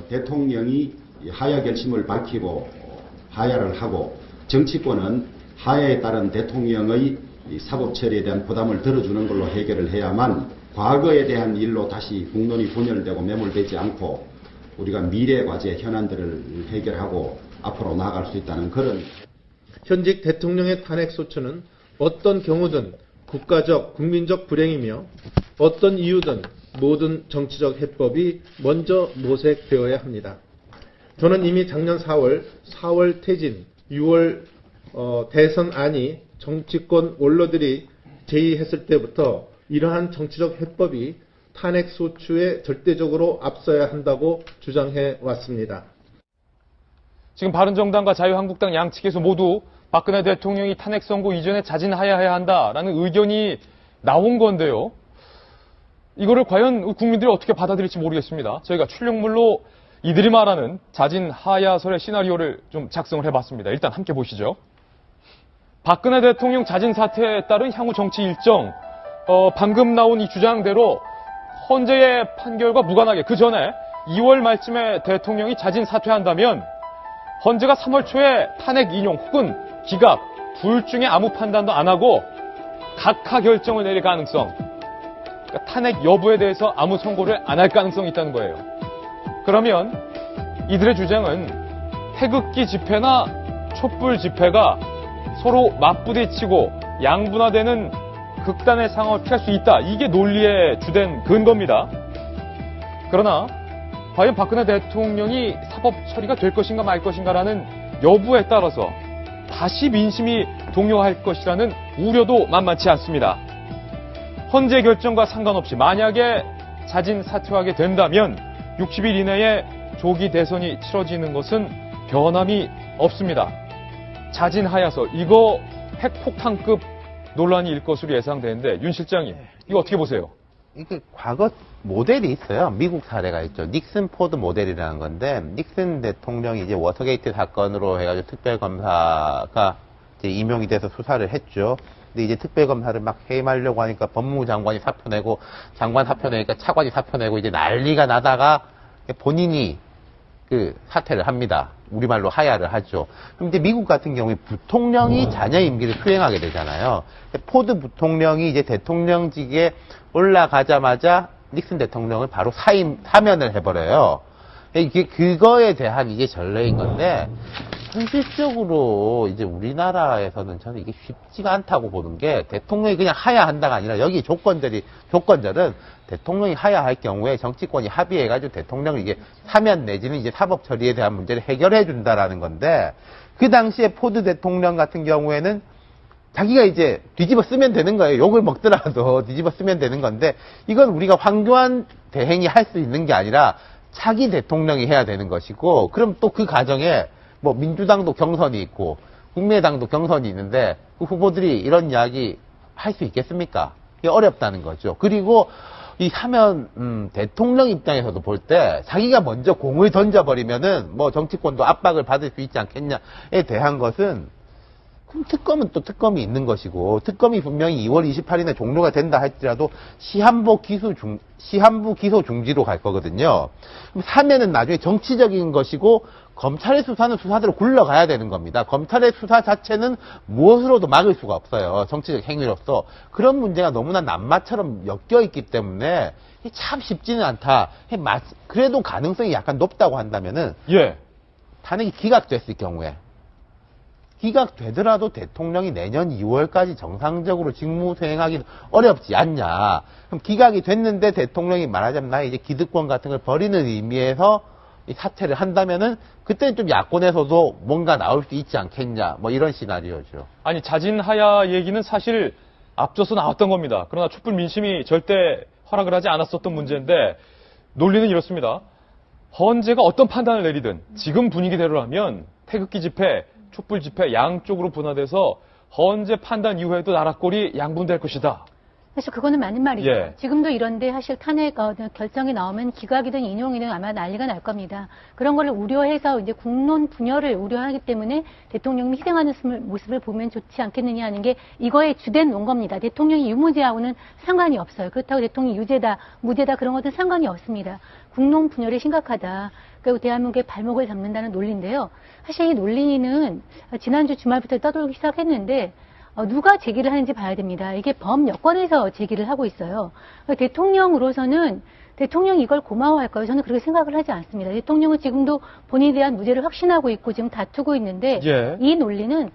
대통령이 하야 결심을 밝히고 하야를 하고 정치권은 하야에 따른 대통령의 사법 처리에 대한 부담을 들어주는 걸로 해결을 해야만 과거에 대한 일로 다시 국론이 분열되고 매몰되지 않고 우리가 미래 과제 현안들을 해결하고 앞으로 나아갈 수 있다는 그런. 현직 대통령의 탄핵 소추는 어떤 경우든 국가적, 국민적 불행이며 어떤 이유든 모든 정치적 해법이 먼저 모색되어야 합니다. 저는 이미 작년 4월 퇴진, 6월 대선안이 정치권 원로들이 제의했을 때부터 이러한 정치적 해법이 탄핵 소추에 절대적으로 앞서야 한다고 주장해 왔습니다. 지금 바른정당과 자유한국당 양측에서 모두 박근혜 대통령이 탄핵 선고 이전에 자진하야해야 한다라는 의견이 나온 건데요. 이거를 과연 국민들이 어떻게 받아들일지 모르겠습니다. 저희가 출력물로 이들이 말하는 자진하야설의 시나리오를 좀 작성을 해봤습니다. 일단 함께 보시죠. 박근혜 대통령 자진 사퇴에 따른 향후 정치 일정, 방금 나온 이 주장대로 헌재의 판결과 무관하게 그 전에 2월 말쯤에 대통령이 자진 사퇴한다면 헌재가 3월 초에 탄핵 인용 혹은 기각 둘 중에 아무 판단도 안 하고 각하 결정을 내릴 가능성, 그러니까 탄핵 여부에 대해서 아무 선고를 안 할 가능성이 있다는 거예요. 그러면 이들의 주장은 태극기 집회나 촛불 집회가 서로 맞부딪히고 양분화되는 극단의 상황을 피할 수 있다. 이게 논리의 주된 근거입니다. 그러나 과연 박근혜 대통령이 사법 처리가 될 것인가 말 것인가라는 여부에 따라서 다시 민심이 동요할 것이라는 우려도 만만치 않습니다. 헌재 결정과 상관없이 만약에 자진 사퇴하게 된다면 60일 이내에 조기 대선이 치러지는 것은 변함이 없습니다. 자진하야설, 이거 핵폭탄급 논란이 일 것으로 예상되는데 윤 실장님, 이거 어떻게 보세요? 이게 과거 모델이 있어요. 미국 사례가 있죠. 닉슨 포드 모델이라는 건데, 닉슨 대통령이 이제 워터게이트 사건으로 해가지고 특별검사가 이제 임용이 돼서 수사를 했죠. 근데 이제 특별검사를 막 해임하려고 하니까 법무부 장관이 사표 내고, 장관 사표 내니까 차관이 사표 내고 이제 난리가 나다가 본인이 그 사퇴를 합니다. 우리말로 하야를 하죠. 그럼 이제 미국 같은 경우에 부통령이 자녀 임기를 수행하게 되잖아요. 포드 부통령이 이제 대통령직에 올라가자마자 닉슨 대통령을 바로 사면을 해버려요. 이게 그거에 대한 이게 전례인 건데, 현실적으로 이제 우리나라에서는 저는 이게 쉽지가 않다고 보는 게, 대통령이 그냥 하야한다가 아니라 여기 조건절은 대통령이 하야할 경우에 정치권이 합의해가지고 대통령을 이게 사면 내지는 이제 사법 처리에 대한 문제를 해결해 준다라는 건데, 그 당시에 포드 대통령 같은 경우에는 자기가 이제 뒤집어 쓰면 되는 거예요. 욕을 먹더라도 뒤집어 쓰면 되는 건데, 이건 우리가 황교안 대행이 할 수 있는 게 아니라 차기 대통령이 해야 되는 것이고, 그럼 또 그 과정에 뭐 민주당도 경선이 있고 국민의당도 경선이 있는데 그 후보들이 이런 이야기 할 수 있겠습니까? 이게 어렵다는 거죠. 그리고 이 사면 대통령 입장에서도 볼 때 자기가 먼저 공을 던져버리면은 뭐 정치권도 압박을 받을 수 있지 않겠냐에 대한 것은, 그럼 특검은 또 특검이 있는 것이고, 특검이 분명히 2월 28일에 종료가 된다 할지라도 시한부 기소 중지로 갈 거거든요. 그럼 사면은 나중에 정치적인 것이고, 검찰의 수사는 수사대로 굴러가야 되는 겁니다. 검찰의 수사 자체는 무엇으로도 막을 수가 없어요. 정치적 행위로서. 그런 문제가 너무나 낱마처럼 엮여 있기 때문에 참 쉽지는 않다. 그래도 가능성이 약간 높다고 한다면은, 탄핵이 기각됐을 경우에, 기각되더라도 대통령이 내년 2월까지 정상적으로 직무 수행하기는 어렵지 않냐. 그럼 기각이 됐는데 대통령이 말하자면 나의 이제 기득권 같은 걸 버리는 의미에서 이 사퇴를 한다면은, 그때는 좀 야권에서도 뭔가 나올 수 있지 않겠냐. 뭐 이런 시나리오죠. 아니, 자진하야 얘기는 사실 앞서서 나왔던 겁니다. 그러나 촛불 민심이 절대 허락을 하지 않았었던 문제인데, 논리는 이렇습니다. 헌재가 어떤 판단을 내리든 지금 분위기대로라면 태극기 집회, 촛불 집회 양쪽으로 분화돼서 헌재 판단 이후에도 나라꼴이 양분될 것이다. 사실 그거는 맞는 말이죠. 예. 지금도 이런데 사실 탄핵 결정이 나오면 기각이든 인용이든 아마 난리가 날 겁니다. 그런 거를 우려해서 이제 국론 분열을 우려하기 때문에 대통령이 희생하는 모습을 보면 좋지 않겠느냐 하는 게 이거의 주된 논거입니다. 대통령이 유무죄하고는 상관이 없어요. 그렇다고 대통령이 유죄다, 무죄다 그런 것은 상관이 없습니다. 국론 분열이 심각하다. 그리고 대한민국의 발목을 잡는다는 논리인데요. 사실 이 논리는 지난주 주말부터 떠돌기 시작했는데 누가 제기를 하는지 봐야 됩니다. 이게 범여권에서 제기를 하고 있어요. 대통령으로서는 대통령이 이걸 고마워할까요? 저는 그렇게 생각을 하지 않습니다. 대통령은 지금도 본인에 대한 무죄를 확신하고 있고 지금 다투고 있는데 예. 이 논리는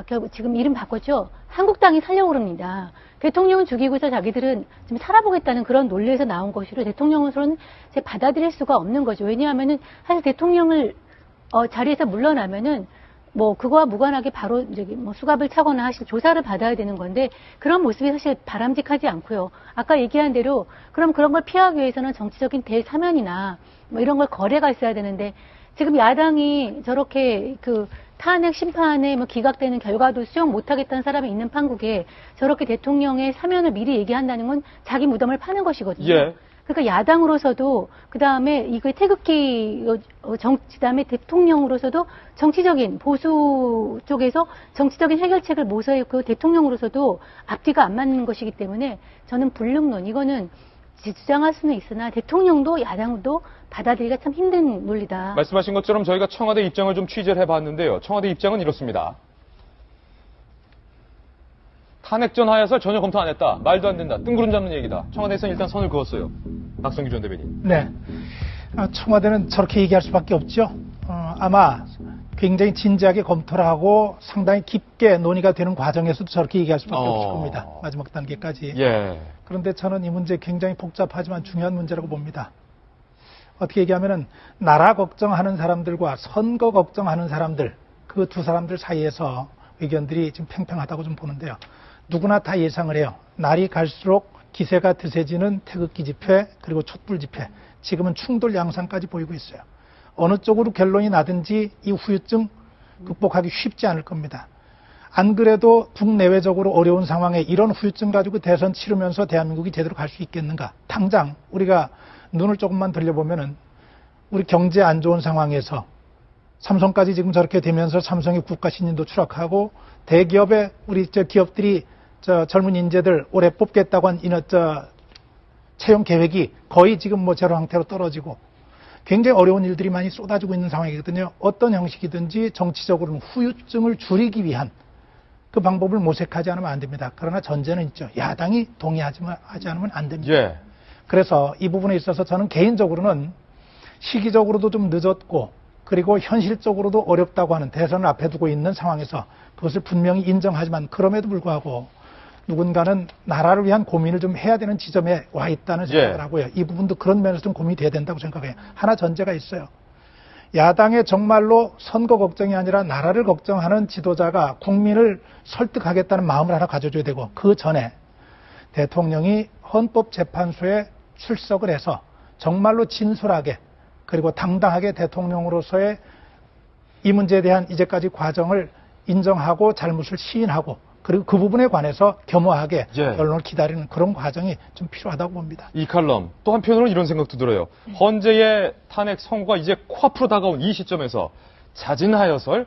결국 지금 이름 바꿨죠. 한국당이 살려고 그럽니다. 대통령은 죽이고서 자기들은 좀 살아보겠다는 그런 논리에서 나온 것이로 대통령으로서는 받아들일 수가 없는 거죠. 왜냐하면은 사실 대통령을 자리에서 물러나면은 그거와 무관하게 바로 수갑을 차거나 하실 조사를 받아야 되는 건데 그런 모습이 사실 바람직하지 않고요. 아까 얘기한 대로 그럼 그런 걸 피하기 위해서는 정치적인 대사면이나 이런 걸 거래가 있어야 되는데 지금 야당이 저렇게 탄핵 심판에 기각되는 결과도 수용 못하겠다는 사람이 있는 판국에 저렇게 대통령의 사면을 미리 얘기한다는 건 자기 무덤을 파는 것이거든요. 예. 그러니까 야당으로서도 그다음에 이거 태극기 그다음에 대통령으로서도 정치적인 보수 쪽에서 정치적인 해결책을 모색했고 대통령으로서도 앞뒤가 안 맞는 것이기 때문에 저는 불능론 이거는 주장할 수는 있으나 대통령도 야당도 받아들이기가 참 힘든 논리다. 말씀하신 것처럼 저희가 청와대 입장을 좀 취재를 해봤는데요. 청와대 입장은 이렇습니다. 탄핵전 하야설 전혀 검토 안 했다. 말도 안 된다. 뜬구름 잡는 얘기다. 청와대에서는 일단 선을 그었어요. 박성규 전 대변인. 네. 청와대는 저렇게 얘기할 수밖에 없죠. 아마 굉장히 진지하게 검토를 하고 상당히 깊게 논의가 되는 과정에서도 저렇게 얘기할 수밖에 없을 겁니다. 마지막 단계까지. 예. 그런데 저는 이 문제 굉장히 복잡하지만 중요한 문제라고 봅니다. 어떻게 얘기하면은 나라 걱정하는 사람들과 선거 걱정하는 사람들, 그 두 사람들 사이에서 의견들이 지금 팽팽하다고 좀 보는데요. 누구나 다 예상을 해요. 날이 갈수록 기세가 드세지는 태극기 집회 그리고 촛불 집회. 지금은 충돌 양상까지 보이고 있어요. 어느 쪽으로 결론이 나든지 이 후유증 극복하기 쉽지 않을 겁니다. 안 그래도 북내외적으로 어려운 상황에 이런 후유증 가지고 대선 치르면서 대한민국이 제대로 갈 수 있겠는가. 당장 우리가 눈을 조금만 들려보면은 우리 경제 안 좋은 상황에서 삼성까지 지금 저렇게 되면서 삼성의 국가 신인도 추락하고 대기업의 우리 기업들이 젊은 인재들 올해 뽑겠다고 한 채용 계획이 거의 지금 제로 상태로 떨어지고 굉장히 어려운 일들이 많이 쏟아지고 있는 상황이거든요. 어떤 형식이든지 정치적으로는 후유증을 줄이기 위한 그 방법을 모색하지 않으면 안 됩니다. 그러나 전제는 있죠. 야당이 동의하지 않으면 안 됩니다. 예. 그래서 이 부분에 있어서 저는 개인적으로는 시기적으로도 좀 늦었고 그리고 현실적으로도 어렵다고 하는 대선을 앞에 두고 있는 상황에서 그것을 분명히 인정하지만 그럼에도 불구하고 누군가는 나라를 위한 고민을 좀 해야 되는 지점에 와 있다는 생각을 하고요. 이 부분도 그런 면에서 좀 고민이 돼야 된다고 생각해요. 하나 전제가 있어요. 야당의 정말로 선거 걱정이 아니라 나라를 걱정하는 지도자가 국민을 설득하겠다는 마음을 하나 가져줘야 되고 그 전에 대통령이 헌법재판소에 출석을 해서 정말로 진솔하게 그리고 당당하게 대통령으로서의 이 문제에 대한 이제까지 과정을 인정하고 잘못을 시인하고 그리고 그 부분에 관해서 겸허하게 결론을 기다리는 그런 과정이 좀 필요하다고 봅니다. 이 칼럼 또 한편으로는 이런 생각도 들어요. 헌재의 탄핵 선고가 이제 코앞으로 다가온 이 시점에서 자진하여설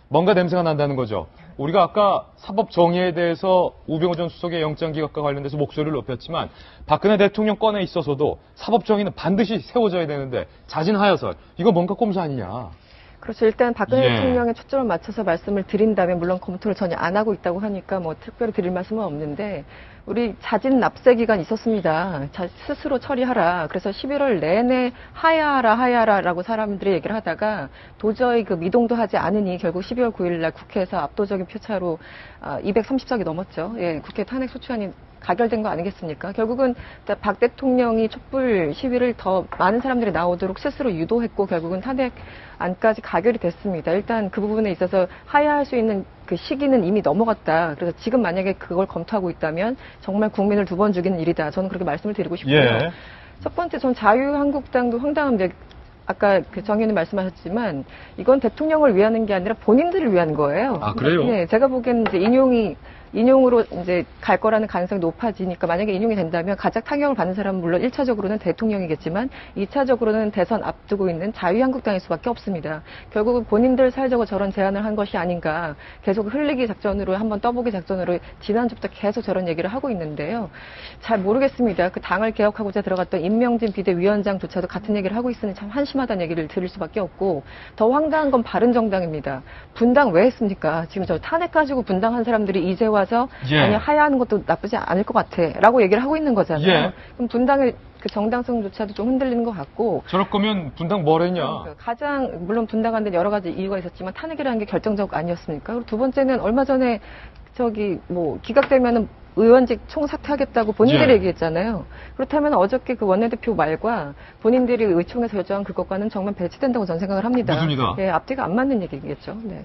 뭔가 냄새가 난다는 거죠. 우리가 아까 사법 정의에 대해서 우병우 전 수석의 영장 기각과 관련돼서 목소리를 높였지만 박근혜 대통령 건에 있어서도 사법 정의는 반드시 세워져야 되는데 자진하여설 이거 뭔가 꼼수 아니냐. 그렇죠. 일단 박근혜 대통령의 초점을 맞춰서 말씀을 드린다면 물론 검토를 전혀 안 하고 있다고 하니까 특별히 드릴 말씀은 없는데 우리 자진 납세 기간 있었습니다. 스스로 처리하라. 그래서 11월 내내 하야하라라고 사람들이 얘기를 하다가 도저히 미동도 하지 않으니 결국 12월 9일 날 국회에서 압도적인 표차로 230석이 넘었죠. 예, 국회 탄핵 소추안이 가결된 거 아니겠습니까? 결국은 박 대통령이 촛불 시위를 더 많은 사람들이 나오도록 스스로 유도했고 결국은 탄핵안까지 가결이 됐습니다. 일단 그 부분에 있어서 하야할 수 있는 그 시기는 이미 넘어갔다. 그래서 지금 만약에 그걸 검토하고 있다면 정말 국민을 두 번 죽이는 일이다. 저는 그렇게 말씀을 드리고 싶고요. 첫 번째, 전 자유한국당도 황당한데 아까 정 의원님 말씀하셨지만 이건 대통령을 위하는 게 아니라 본인들을 위한 거예요. 아, 그래요? 네, 제가 보기에는 이제 인용이 인용으로 이제 갈 거라는 가능성이 높아지니까 만약에 인용이 된다면 가장 타격을 받는 사람은 물론 1차적으로는 대통령이겠지만 2차적으로는 대선 앞두고 있는 자유한국당일 수밖에 없습니다. 결국은 본인들 사회적으로 저런 제안을 한 것이 아닌가. 계속 흘리기 작전으로 한번 떠보기 작전으로 지난주부터 계속 저런 얘기를 하고 있는데요. 잘 모르겠습니다. 그 당을 개혁하고자 들어갔던 임명진 비대위원장조차도 같은 얘기를 하고 있으니 참 한심하다는 얘기를 들을 수밖에 없고 더 황당한 건 바른정당입니다. 분당 왜 했습니까? 지금 저 탄핵 가지고 분당한 사람들이 이제 와서 예. 아니 하야하는 것도 나쁘지 않을 것 같아라고 얘기를 하고 있는 거잖아요. 예. 그럼 분당의 그 정당성조차도 좀 흔들리는 것 같고 저럴 거면 분당 뭘 했냐? 가장 물론 분당한 데는 여러 가지 이유가 있었지만 탄핵이라는 게 결정적 아니었습니까? 그리고 두 번째는 얼마 전에 저기 뭐 기각되면은 의원직 총사퇴하겠다고 본인들이 예. 얘기했잖아요. 그렇다면 어저께 그 원내대표 말과 본인들이 의총에서 결정한 그것과는 정말 배치된다고 저는 생각을 합니다. 무슨이다? 예, 앞뒤가 안 맞는 얘기겠죠. 네.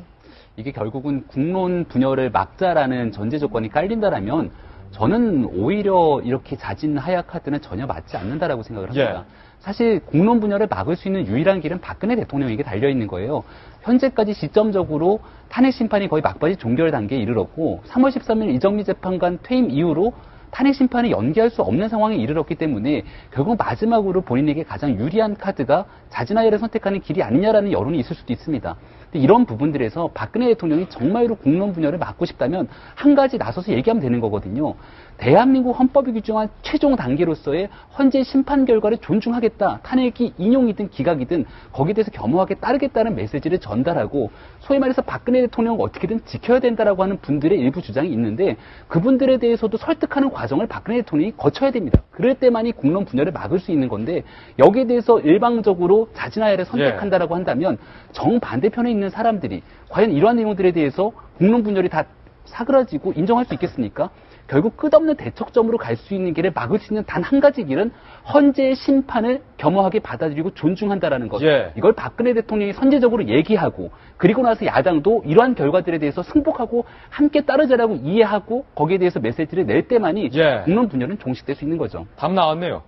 이게 결국은 국론 분열을 막자라는 전제 조건이 깔린다라면 저는 오히려 이렇게 자진 하야 카드는 전혀 맞지 않는다라고 생각을 합니다. 예. 사실 국론 분열을 막을 수 있는 유일한 길은 박근혜 대통령에게 달려 있는 거예요. 현재까지 시점적으로 탄핵 심판이 거의 막바지 종결 단계에 이르렀고 3월 13일 이정미 재판관 퇴임 이후로 탄핵 심판을 연기할 수 없는 상황에 이르렀기 때문에 결국 마지막으로 본인에게 가장 유리한 카드가 자진하야를 선택하는 길이 아니냐라는 여론이 있을 수도 있습니다. 근데 이런 부분들에서 박근혜 대통령이 정말로 국론 분열을 막고 싶다면 한 가지 나서서 얘기하면 되는 거거든요. 대한민국 헌법이 규정한 최종 단계로서의 헌재 심판 결과를 존중하겠다. 탄핵이 인용이든 기각이든 거기에 대해서 겸허하게 따르겠다는 메시지를 전달하고 소위 말해서 박근혜 대통령을 어떻게든 지켜야 된다라고 하는 분들의 일부 주장이 있는데 그분들에 대해서도 설득하는 과정을 박근혜 대통령이 거쳐야 됩니다. 그럴 때만이 국론 분열을 막을 수 있는 건데 여기에 대해서 일방적으로 자진하야를 선택한다라고 한다면 정반대편에 있는 사람들이 과연 이러한 내용들에 대해서 국론 분열이 다 사그라지고 인정할 수 있겠습니까? 결국 끝없는 대척점으로 갈 수 있는 길을 막을 수 있는 단 한 가지 길은 헌재의 심판을 겸허하게 받아들이고 존중한다라는 것. 예. 이걸 박근혜 대통령이 선제적으로 얘기하고 그리고 나서 야당도 이러한 결과들에 대해서 승복하고 함께 따르자라고 이해하고 거기에 대해서 메시지를 낼 때만이 예. 국론 분열은 종식될 수 있는 거죠. 답 나왔네요.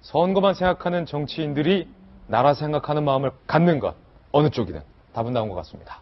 선거만 생각하는 정치인들이 나라 생각하는 마음을 갖는 것 어느 쪽이든 답은 나온 것 같습니다.